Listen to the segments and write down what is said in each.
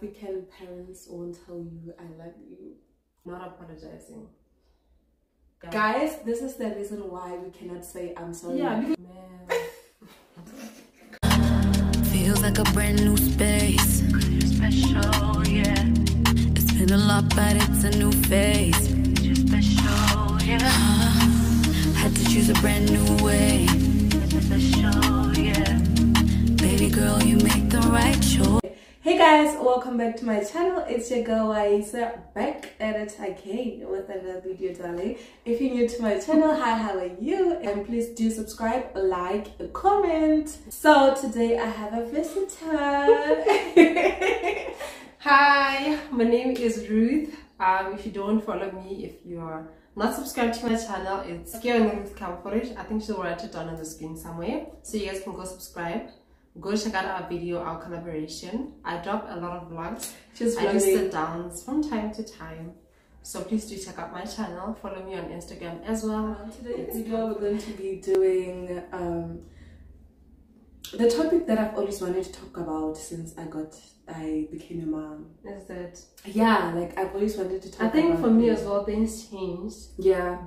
African parents won't tell you I love you. Not apologizing. Guys, this is the reason why we cannot say I'm sorry. Yeah, because feels like a brand new space. You're special, yeah. It's been a lot, but it's a new phase. You're special, yeah. Had to choose a brand new way. You're special, yeah. Baby girl, you make the right choice. Hey guys, welcome back to my channel. It's your girl Waisa, back at it again with another video, darling. If you're new to my channel, hi, how are you? And please do subscribe, like, comment. So today I have a visitor. hi, my name is Ruth. If you don't follow me, if you are not subscribed to my channel, it's Ruth Kamo. I think she'll write it down on the screen somewhere, so you guys can go subscribe. Go check out our video, our collaboration. I drop a lot of vlogs. I do sit downs from time to time. So please do check out my channel. Follow me on Instagram as well. Today's video we're going to be doing the topic that I've always wanted to talk about since I became a mom. Is that? Yeah, like I've always wanted to talk about. I think for me as well, things changed. Yeah.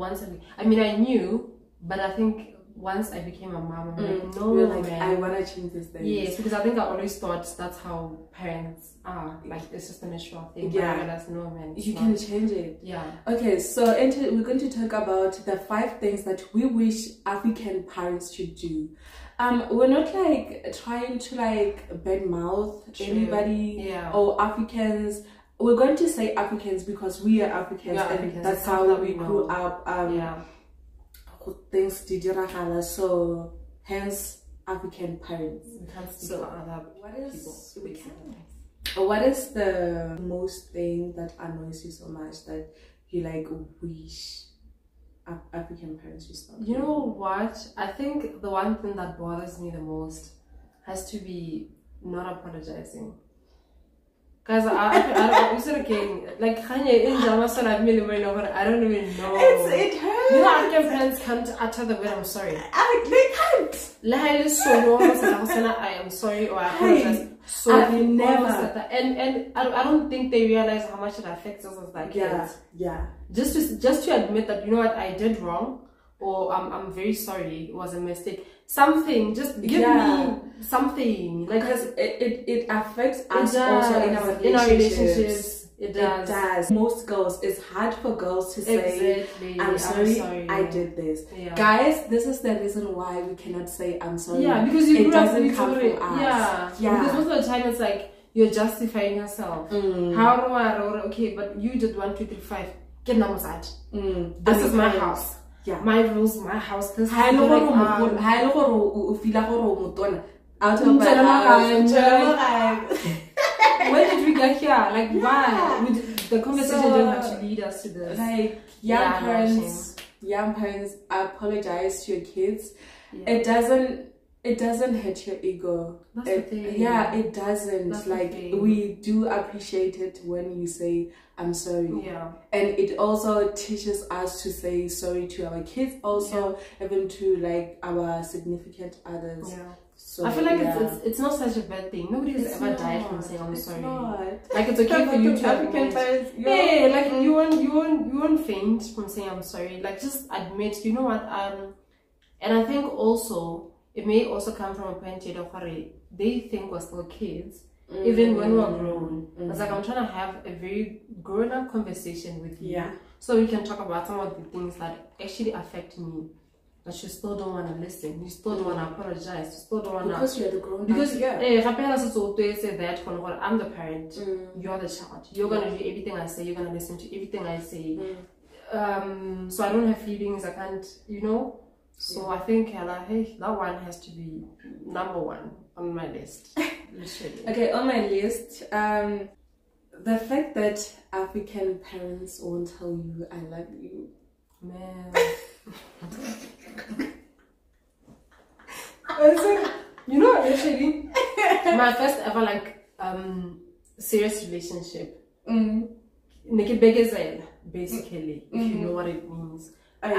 I mean, I knew, but I think once I became a mom, I'm like, no, you're like, I want to change this thing. Yes, because I think I always thought that's how parents are. Like, it's just a natural thing. Yeah. But I realized, no, man. You can change it. Yeah. Okay, so we're going to talk about the 5 things that we wish African parents should do. We're not like trying to like bad mouth anybody or Africans. We're going to say Africans because we are Africans, and that's how we grew up. Things did so hence African parents. We can't speak for other people. What is the most thing that annoys you so much that you like wish African parents would stop? You know what? I think the one thing that bothers me the most has to be not apologizing. Guys, I was again like Kanye in Jamasol. I don't even know. It hurts. You know, African parents can't utter the word I'm sorry. They can't. I am sorry or I apologize. So I've never said that. And I don't think they realize how much it affects us as like kids. Yeah. Just to admit that, you know what, I did wrong, or I'm very sorry, it was a mistake. Something, just give me something. Like, because it affects us also in our relationships. It does. Most girls, it's hard for girls to say, I'm sorry, I did this. Yeah. Guys, this is the reason why we cannot say I'm sorry. Yeah, because it doesn't come from us. Yeah. Because most of the time it's like you're justifying yourself. How do I? Okay, but you did 1, 2, 3, 5. Get numbers out. This is my house. Yeah. My rules, my house. This is out of When did we get here? Like, why? The conversation didn't have to lead us to this. Like, young parents apologize to your kids. Yeah. It doesn't hurt your ego. That's the thing. Yeah, it doesn't. That's like, we do appreciate it when you say I'm sorry. Yeah. And it also teaches us to say sorry to our kids, also even to like our significant others. Yeah. So I feel like it's not such a bad thing. Nobody has ever died from saying I'm sorry. Not. Like, it's okay for you to African parents. Yeah, like you won't faint from saying I'm sorry. Like, just admit, you know what, and I think also it may also come from a point of they think we're still kids, even when we're grown. It's like I'm trying to have a very grown-up conversation with you, so we can talk about some of the things that actually affect me. But you still don't want to listen. You still don't want to apologize. You still don't want to. Because you're the grown up. Because say that I'm the parent. You're the child. You're gonna do everything I say. You're gonna listen to everything I say. So I don't have feelings. I can't. You know. So I think hey, that one has to be number 1 on my list. Okay, on my list, the fact that African parents won't tell you I love you, man. You know, actually, my first ever like serious relationship. Basically, if you know what it means. I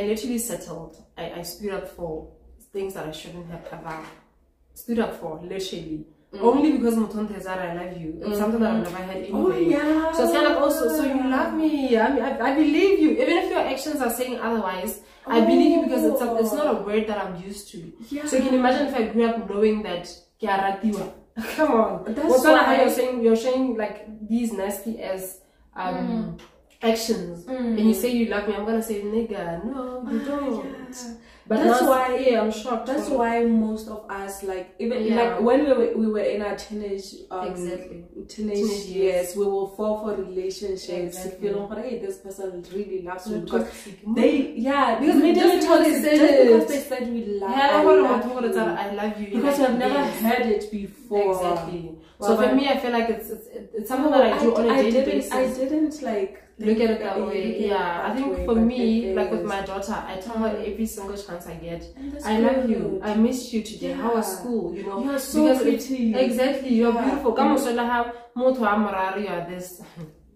literally settled. I stood up for things that I shouldn't have ever stood up for, literally. only because Mutonte said I love you. It's something that I've never had anyway. Oh yeah. So it's kind of also, so you love me. I believe you. Even if your actions are saying otherwise, I believe you because it's not a word that I'm used to. Yeah. So you can imagine if I grew up knowing that come on. That's why you're saying like these nasty as actions, and you say you love me, I'm gonna say nigga, no, you don't. Yeah. But that's now, why I'm shocked. That's why most of us, like even like when we were in our teenage years, we will fall for relationships. Feel like, hey, this person really loves you because because they said we love. I love you because we've never heard it before. Exactly. So for me, I feel like it's something that I do on a daily basis. I didn't like look at it that way. Yeah, I think for me, like with my daughter, I tell her every single chance I get, I love you, I missed you today. How was school? You know, you're so pretty. Exactly, you're beautiful. Kamo have you are this.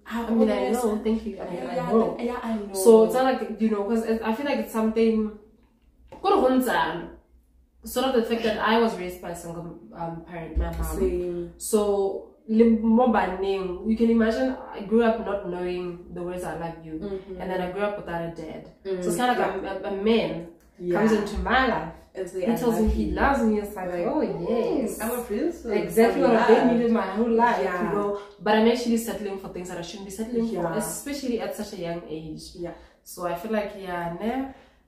I mean, I know. Thank you. I mean, I know. Yeah, I know. So it's not like, you know, because I feel like it's something. Sort of the fact that I was raised by a single parent, my mom. Same. So you can imagine I grew up not knowing the words I love you, and then I grew up without a dad. So it's kind of like a man comes into my life. He tells me he loves me. It's like, oh yes, I'm a princess. Exactly what I've been needed my whole life, you know. But I'm actually settling for things that I shouldn't be settling for, especially at such a young age. Yeah. So I feel like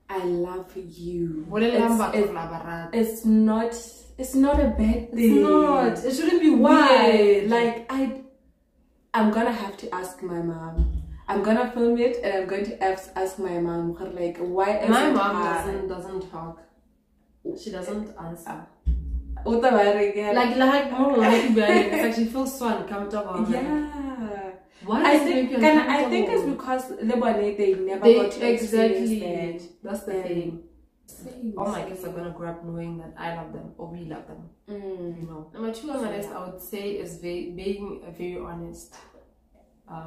I love you. It's not a bad thing. It's not. It shouldn't be weird. Like I'm gonna have to ask my mom. I'm gonna film it and I'm going to ask my mom like why is my mom doesn't talk. She doesn't answer. Like she feels so uncomfortable. Yeah. Why I think it's because they never got to experience that. That's the thing. All my kids are gonna grow up knowing that I love them or we love them. You know. Number 2 on my list, I would say, is being very honest. But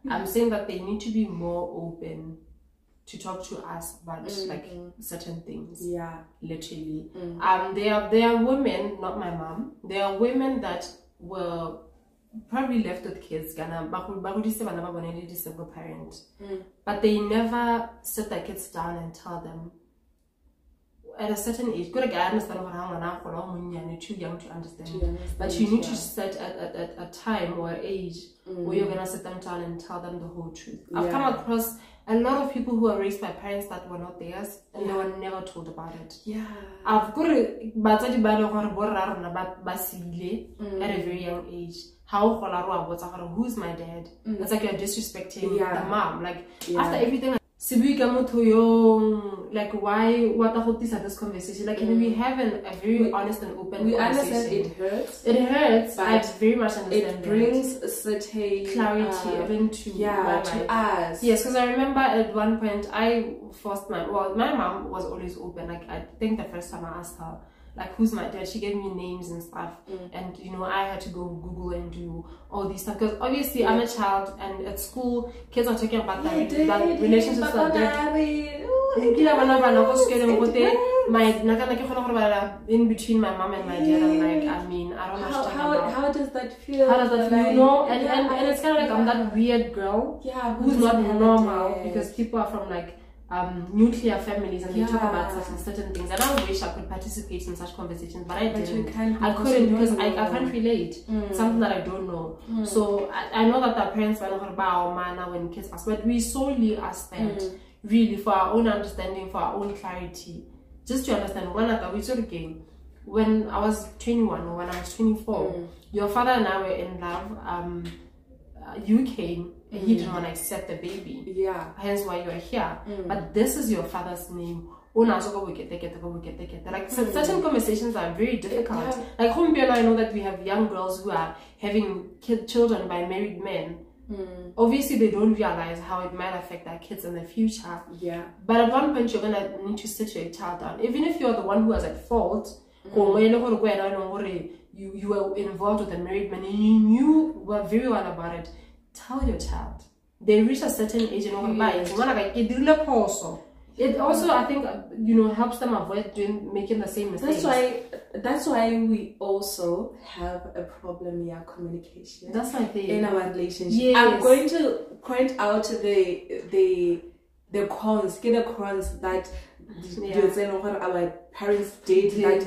I'm saying that they need to be more open to talk to us about like certain things. Yeah, literally. There are women, not my mom. There are women that were probably left with kids, single parent, but they never sit their kids down and tell them at a certain age. Good, I understand too young to understand, but you need to set at a time or age where you're gonna sit them down and tell them the whole truth. I've come across a lot of people who are raised by parents that were not theirs and they were never told about it. Yeah, I've got at a very young age. Who's my dad? It's like you're disrespecting the mom. Like after everything, like why what this conversation? Like can we have a very honest and open conversation? Understand it hurts. It hurts, but I very much understand it brings a certain clarity even to to us. Yes, because I remember at one point I forced my mom was always open. Like I think the first time I asked her, like, who's my dad, she gave me names and stuff, and you know, I had to go Google and do all these stuff because obviously I'm a child, and at school kids are talking about that relationships that in between my mom and my dad. I'm like, I mean, I don't know how does that feel? How does that feel? You know, and it's kind of like I'm that weird girl who's not normal because people are from like nuclear families and they talk about certain things, and I wish I could participate in such conversations, but I didn't. I couldn't because I can't relate. It's something that I don't know. So I know that our parents were not about mana when kids ask, but we solely ask that really for our own understanding, for our own clarity, just to understand when I was 21 or when I was 24, your father and I were in love. You came and he didn't want to accept the baby. Yeah. Hence why you are here. But this is your father's name. Like certain conversations are very difficult. Like I know that we have young girls who are having children by married men. Obviously they don't realize how it might affect their kids in the future. Yeah. But at one point you're gonna need to sit your child down. Even if you're the one who was at fault, you were involved with a married man and you knew very well about it, tell your child. They reach a certain age and It also, I think, helps them avoid making the same mistakes. That's why we also have a problem here, communication. That's my thing. In our relationship. Yes. I'm going to point out the cons that you're saying what our parents did that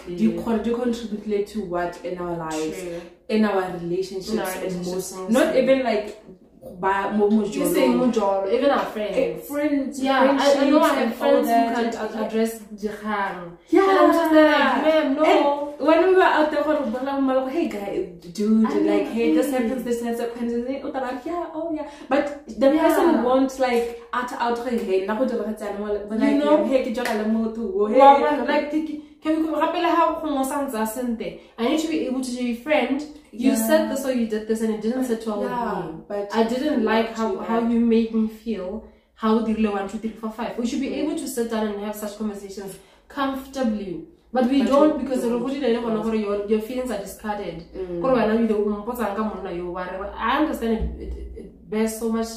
do contribute to what in our lives, in our relationships, and most, not even like you say even our friends. Yeah, I know I have friends who can't address jihang. Yeah, and I'm just like, ma'am, no. And when we were out there, hey guy, dude, like, hey, this happens, this has consequences. Yeah, oh yeah, but the person won't like out hey, like. Can we I need to be able to be a friend. You said this or you did this and it didn't sit well with me. But I didn't like how you made me feel. How the 1, 2, 3, 4, 5. We should be able to sit down and have such conversations comfortably. But we don't, because your feelings are discarded. I understand it bears so much,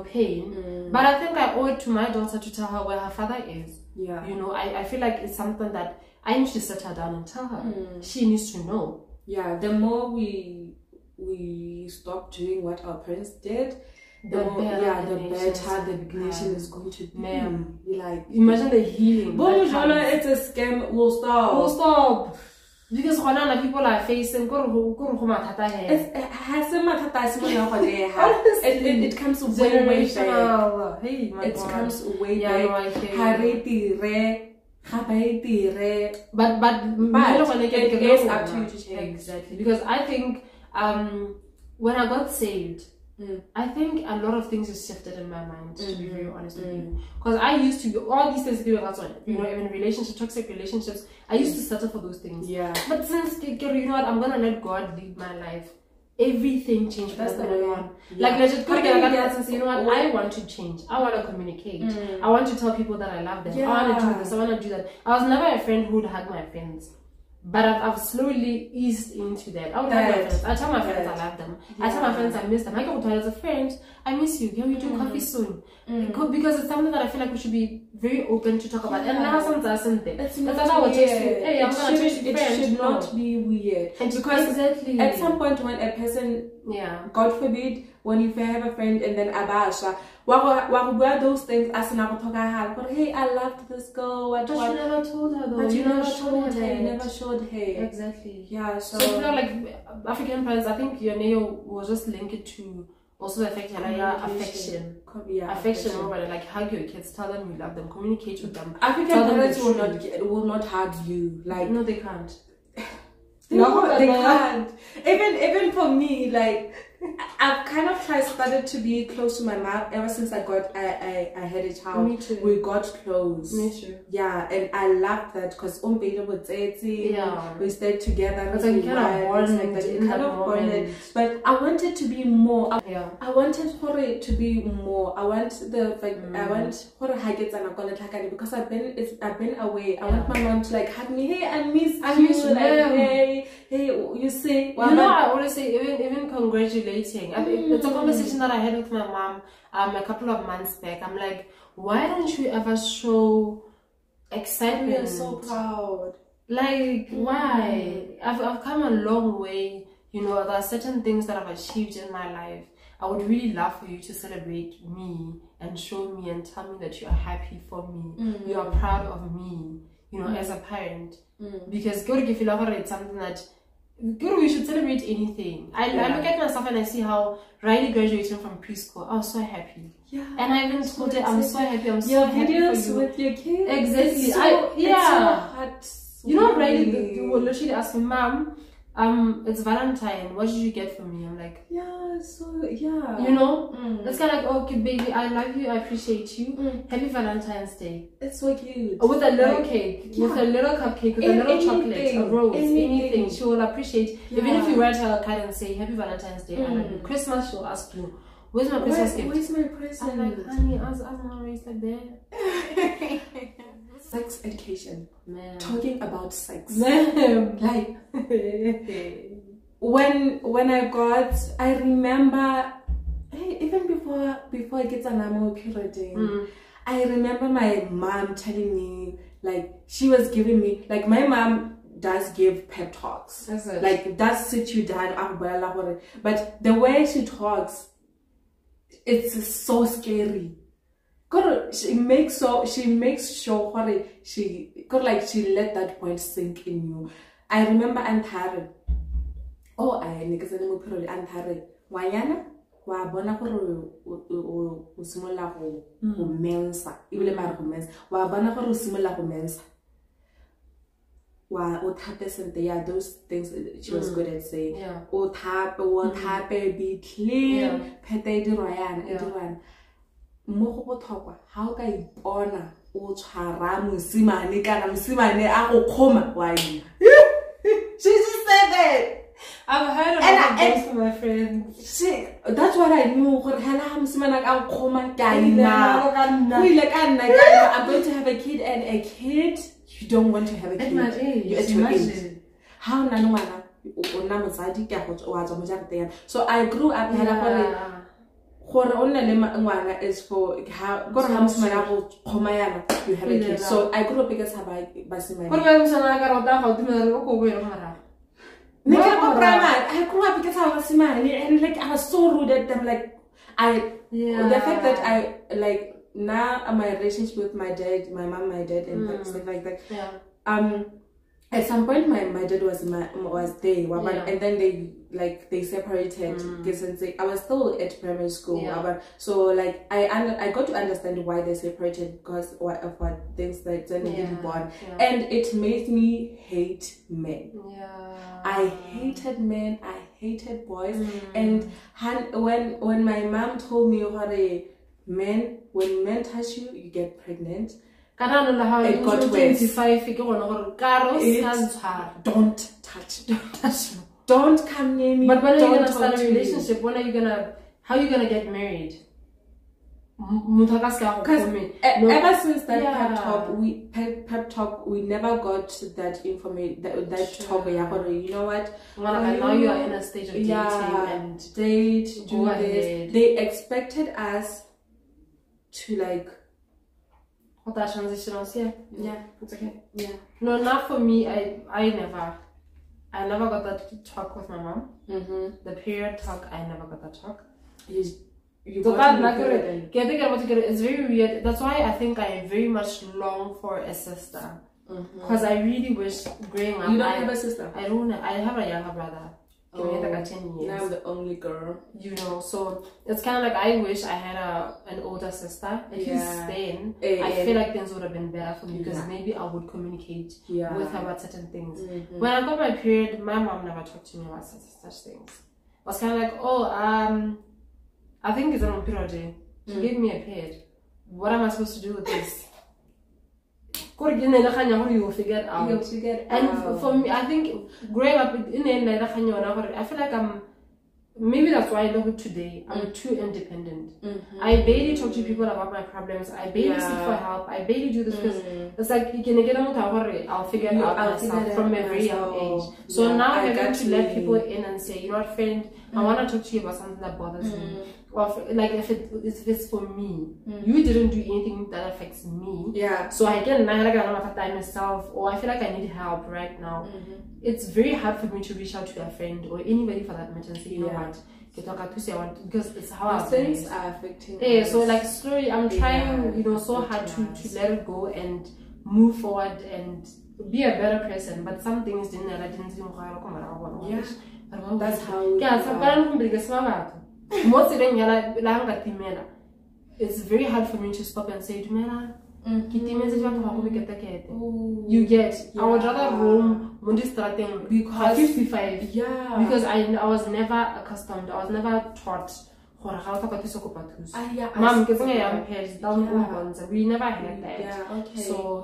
pain. But I think I owe it to my daughter to tell her where her father is. Yeah. I feel like it's something that I need to sit her down and tell her. She needs to know. Yeah, the more we stop doing what our parents did, the better the relation is going to be. Ma'am, like, imagine the healing. It's a scam. We'll stop. Because people are facing it comes way back. Hey, my it God. Comes way back. But it is up to you to change. Exactly. Because I think when I got saved, I think a lot of things have shifted in my mind, to be very honest with you. Because I used to do all these things, even relationships, toxic relationships, I used to settle for those things. Yeah. But since, you know what, I'm gonna let God lead my life. Everything changed. That's the one. Like, legit, you know what, I want to change. I want to communicate. I want to tell people that I love them. I want to do this. I want to do that. I was never a friend who would hug my friends. But I've slowly eased into that. I would hug my friends. I tell my friends I love them. I tell my friends I miss them. I go to as a friend, I miss you. Can we do coffee soon? Because it's something that I feel like we should be very open to talk about. And now something that's not weird. Hey, I'm gonna change friends. It should not be weird. Because at some point when a person, God forbid, when you have a friend and then abasha, those things as hey, I loved this girl. But you never told her though. But you never told her. You never showed her. Exactly. Yeah. So like African parents, I think your neo was just linked to also the fact affection. Affection, like hug your kids, tell them you love them, communicate with them. African parents will not hug you. Like, no, they can't. No, they can't. Even for me, like, I've kind of started to be close to my mom ever since I had a child. Me too. We got close. Me too. Yeah, and I love that because we stayed together. It's like kind of bonded. But I wanted to be more. I wanted for it to be more. I want I want for because I've been away. I want my mom to like hug me. Hey, I miss you. Like, hey, you see. Well, I always say even congratulating. It's a conversation that I had with my mom a couple of months back. I'm like, why don't you ever show excitement? I'm so proud. Like, why? I've come a long way. There are certain things that I've achieved in my life. I would really love for you to celebrate me and show me and tell me that you are happy for me. You are proud of me, as a parent. Because it's something that we should celebrate anything. I look at myself and I see how Riley graduated from preschool. I was so happy. Yeah. And I even told her, I'm so happy. I'm so happy videos for you. With your kids. Exactly. Riley will literally ask me, Mom, it's Valentine. What did you get for me? I'm like, it's kind of like, okay, baby, I love you, I appreciate you. Happy Valentine's Day. It's so cute. With a little cake, with a little cupcake, with a little chocolate, a rose, anything. She will appreciate. Even if you write her a card and say Happy Valentine's Day, I love you. Christmas, she'll ask you, where's my Christmas gift? Where's my present? I'm like, honey, I was not raised like that. Sex education. Man. Talking about sex. Man. Like when I remember, hey, even before I get an ammo period, I remember my mom telling me, like, she was giving me, like, my mom does give pep talks. Like, does sit you down, but the way she talks, it's so scary. She makes sure she let that point sink in you. I remember Antare. Oh, I Antare. Wayana? Wa bona gore o simolla go mensa ibile mara go mensa wa bona gore o simolla go mensa wa o thape sente ya those things she was good at saying o thape be clean phete dirwa yana mo go botlhokwa ha o ka ipona o tshwara mosimane kana mosimane a go khoma wa ina she just said that. I've heard about this from my friends. That's what I knew. I'm going to have a kid, and a kid, you don't want to have a kid. At my age, you're at your age. How so I grew up is for you have a kid. So I grew up because I grew up because I was man, and like I was so rude at them. Like the fact that I like now my relationship with my dad, my mom, my dad, and stuff like that. At some point my dad was there, and then they separated. I was still at primary school, so like I got to understand why they separated because of what things that didn't born, and it made me hate men. I hated men. I hated boys, and when my mom told me when men touch you, you get pregnant. It got worse. Don't touch me. Don't come near me. But when are you gonna start a relationship? When are you gonna? How are you gonna get married? Ever since that pep talk, we never got that information. That talk. You know what? Now you are in a stage of dating and date. Do this. They expected us to like. What that transition was, yeah, it's okay. Yeah. No, not for me. I never got that talk with my mom. The period talk, I never got that talk. You got it. It's very weird. That's why I think I very much long for a sister. Because I really wish growing up. You don't have a sister? I don't. I have a younger brother. Like 10 years. Now I'm the only girl. You know, so it's kind of like I wish I had an older sister. At least then, I feel like things would have been better for me because maybe I would communicate with her about certain things. When I got my period, my mom never talked to me about such things. I was kind of like, I think it's on period day. She gave me a period. What am I supposed to do with this? You figure it out. And for me, I think growing up I feel like maybe that's why I love it today. I'm too independent. I barely talk to people about my problems. I barely seek for help. I barely do this because it's like you can get I'll figure it out myself from a very young age. So now I have to let people in and say, you know what, friend, I want to talk to you about something that bothers me. Or like if it's for me, you didn't do anything that affects me. So I get myself, or I feel like I need help right now. It's very hard for me to reach out to a friend or anybody for that matter and say, you know what, because it's how things are affecting. So like slowly, I'm trying, so hard to let it go and move forward and be a better person. But some things didn't. That's how. It's very hard for me to stop and say, you get, I would rather roam because 55 because I was never accustomed, I was never taught Mom, we never had that. So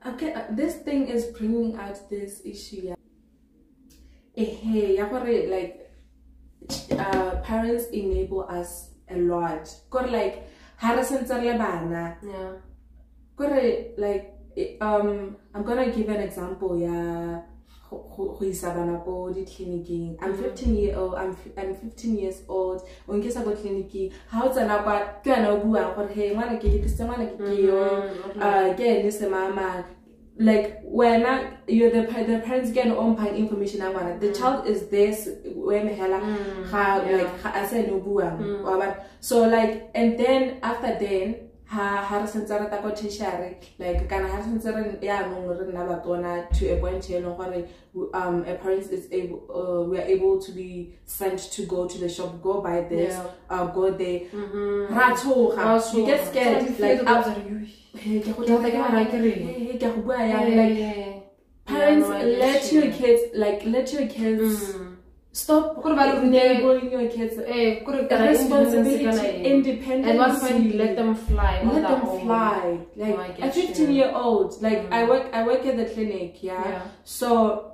okay, this thing is bringing out this issue. Like parents enable us a lot. Like Harrison Bana. Like I'm gonna give an example. go isa bana ko di clinicing. I'm 15 years old. I'm 15 years old. O nkisa go clinicing. How tsana kwa ke ana o bua gore hey ngwana ke ditse ngwana ke yo ke le se mama. Like when you're the parents get on information about the child is this when mphela like I said no bua. So like and then after then ha sentsara ta ko tertiary like kana ha sentsara ya no re na batona to a point here no gore a parent is able we are able to be sent to go to the shop, go buy this, go there. You get scared like parents let your kids stop enabling your kids. Responsibility, independence. At one point, let them fly. Let them fly. Like a 15-year-old. Like I work at the clinic. So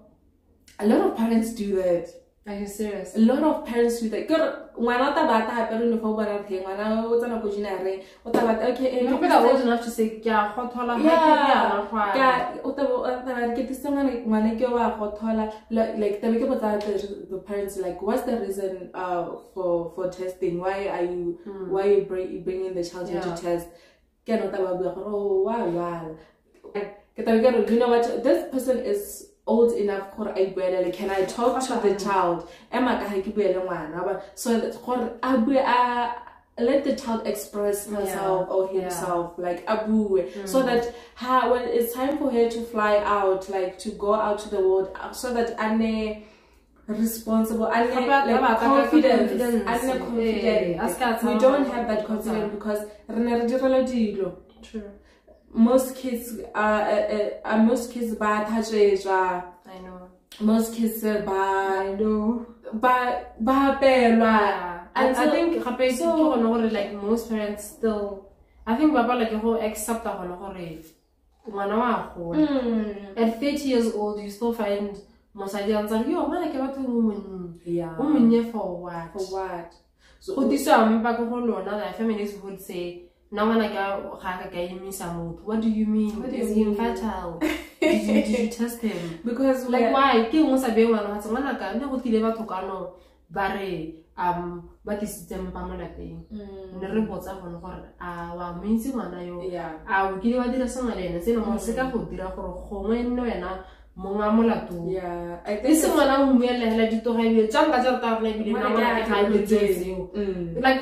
a lot of parents do that. Are you serious? A lot of parents do that. When I bata pero no for what thing when I was on a cuisine okay you people are old enough to say get this someone when I go like the parents like what's the reason for testing, why are you bringing the child here to test wow you know what, this person is old enough for can I talk to the child? So that let the child express herself or himself like so that when it's time for her to fly out, like to go out to the world, so that I'm responsible and confidence. We don't have that confidence because true. Most kids bad. I know. Most kids bad. I know. But and I think like most parents still. I think Baba like accept that at 30 years old you still find most ideas and yo man like about woman. Woman for what? For what? So this I'm back home now feminists would say. Now when I go, what do you mean? Is he infertile? did you test him? Because like why? Ke mo sabe ngwana tsa ngwana ka nna go tile batho ka no bare ba ke system pa mona peng. Ne re botsa gone gore wa mentsi ngwana yo a o kile wa dira sengwe le ene se no mo se ka go dira gore gongwe nne wena monga molato. I think this one I'm like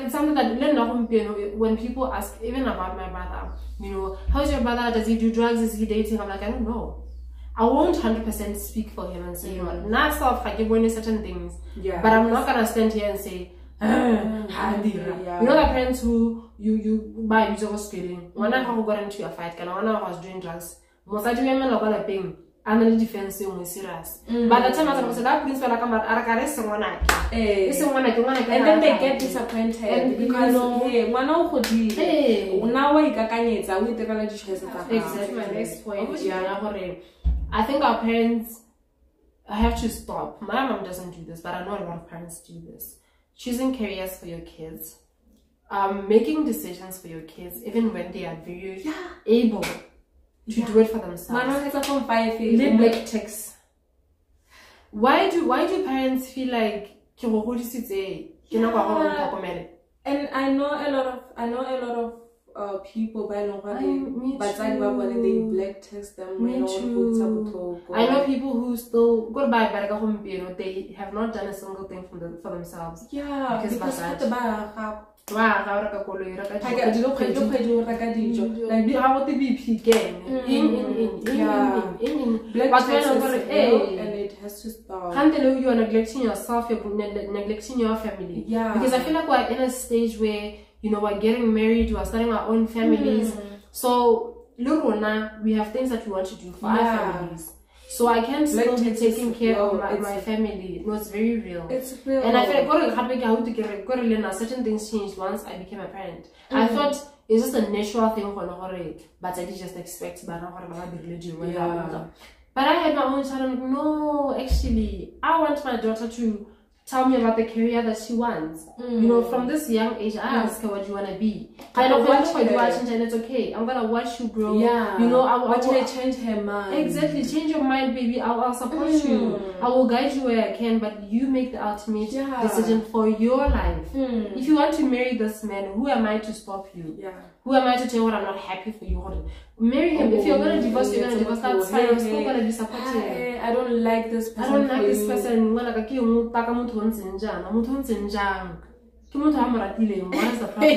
it's something that when people ask even about my brother, you know, how's your brother, does he do drugs, is he dating? I'm like, I don't know. I won't 100% speak for him and say, you know, not self I give one certain things, but I'm not gonna stand here and say you know the parents who you buy musical skating when I got into a fight and when I was doing drugs most of the women are gonna ping and the defense is serious. By the time I was that principal, and then they get disappointed because now exactly my next point. I think our parents have to stop. My mom doesn't do this, but I know a lot of parents do this. Choosing careers for your kids, making decisions for your kids, even when they are very able to do it for themselves. Like text. Why do parents feel like and I know a lot of people by they black text them. Me too. I know people who still go by they have not done a single thing for themselves. Because Black and it has to stop. You are neglecting yourself, you're neglecting your family. Because I feel like we're in a stage where, you know, we're getting married, we're starting our own families. So, we have things that we want to do for our families. So I can't still be taking care of my family. No, it's very real. It's real. And I feel like certain things changed once I became a parent. I thought it's just a natural thing for but I did just expect but I had my own child. No, actually, I want my daughter to tell me about the career that she wants. You know, from this young age, I ask her, what do you want to be? I know what you watch, and it's okay. I'm gonna watch you grow. Yeah. You know, I will change her mind. Exactly, change your mind, baby. I'll support you. I will guide you where I can, but you make the ultimate decision for your life. If you want to marry this man, who am I to stop you? Yeah. Who am I to tell you what I'm not happy for you? Marry him. If you're gonna divorce, you're gonna divorce. That's fine. I'm still gonna be supportive. I don't like this person. I don't like this person. What is the problem?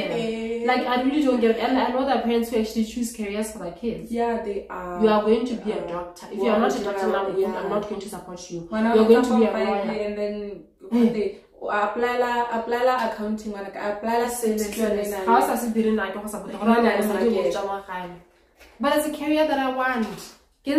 Like, I really don't get it. And I know that parents who actually choose careers for their kids. Yeah, they are. You are going to be a doctor. If you are not a doctor, I'm not going to support you. You're going to be a lawyer. And then they apply accounting, apply sales. But it's a career that I want. I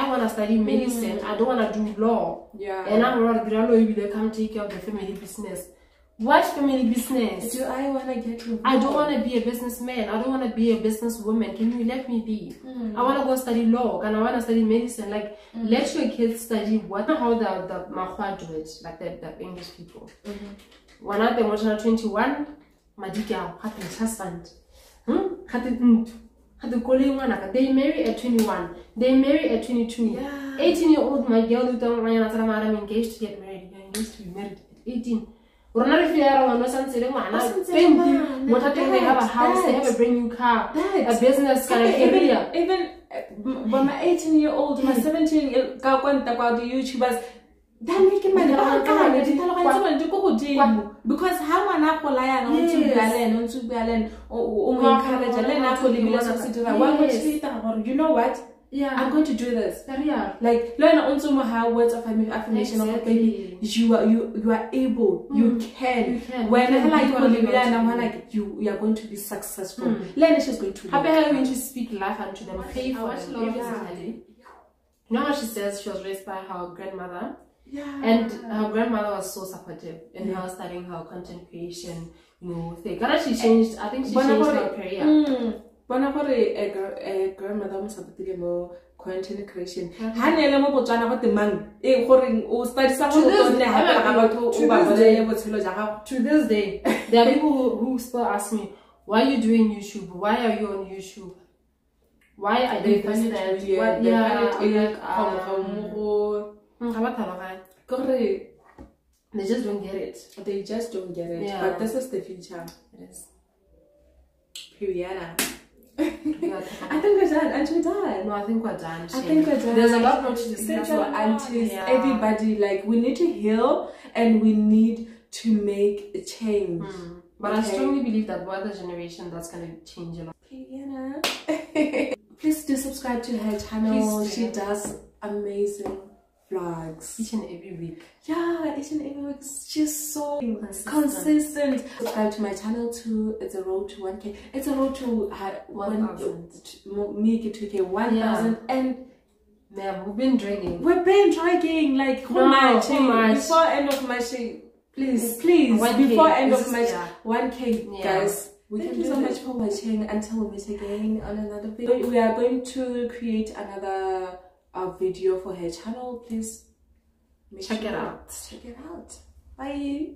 want to study medicine. I don't want to do law. Yeah. And I'm going to come take care of the family business. What family business? Do I want to get involved? I don't want to be a businessman. I don't want to be a businesswoman. Can you let me be? I want to go study law and I want to study medicine. Like, let your kids study what how the Mahua do it, like the English people. When I'm 21, Madika had a husband. They marry at 21. They marry at 22. Yeah. 18-year-old, my girl, I'm engaged to get married. I'm engaged to be married at 18. They have a house, they have a brand new car, a business, a career. Even but my 18-year-old, my 17-year-old, YouTubers, they're making money. Because how am I you know what? Yeah, I'm going to do this. Like, learn also how words of affirmation. Exactly. You are able. You can. When you are going to be successful. Learn is just going to. How are going to speak life unto them? Pay for them. You know how she says she was raised by her grandmother. Yeah. And her grandmother was so supportive in her studying her content creation, you know, thing. And she changed, I think she changed her career. A grandmother was supporting more content creation. Hanela mo Botswana go temang e goreng o study sa go tsone to this day, there are people who still ask me, why are you doing YouTube? Why are you on YouTube? Why are they doing that? They just don't get it. They just don't get it. Yeah. But this is the future. It is. Period. I think we're done. Aren't we done? No, I think we're done. I think we're done. There's a lot more to discuss. Aunties, everybody, like, we need to heal and we need to make a change. But I strongly believe that we're the generation that's going to change a lot. Please do subscribe to her channel. She does amazing vlogs each and every week. Yeah, each and every week. It's just so consistent. Subscribe to my channel too. It's a road to 1K. It's a road to 1,000. Make it 2K, 1,000. And man, we've been dragging. Like, how much? Before end of March, please, before end of March, 1K, guys. Thank you so much for watching. Until we meet again on another video. We are going to create another video for her channel. Please check it out. Bye.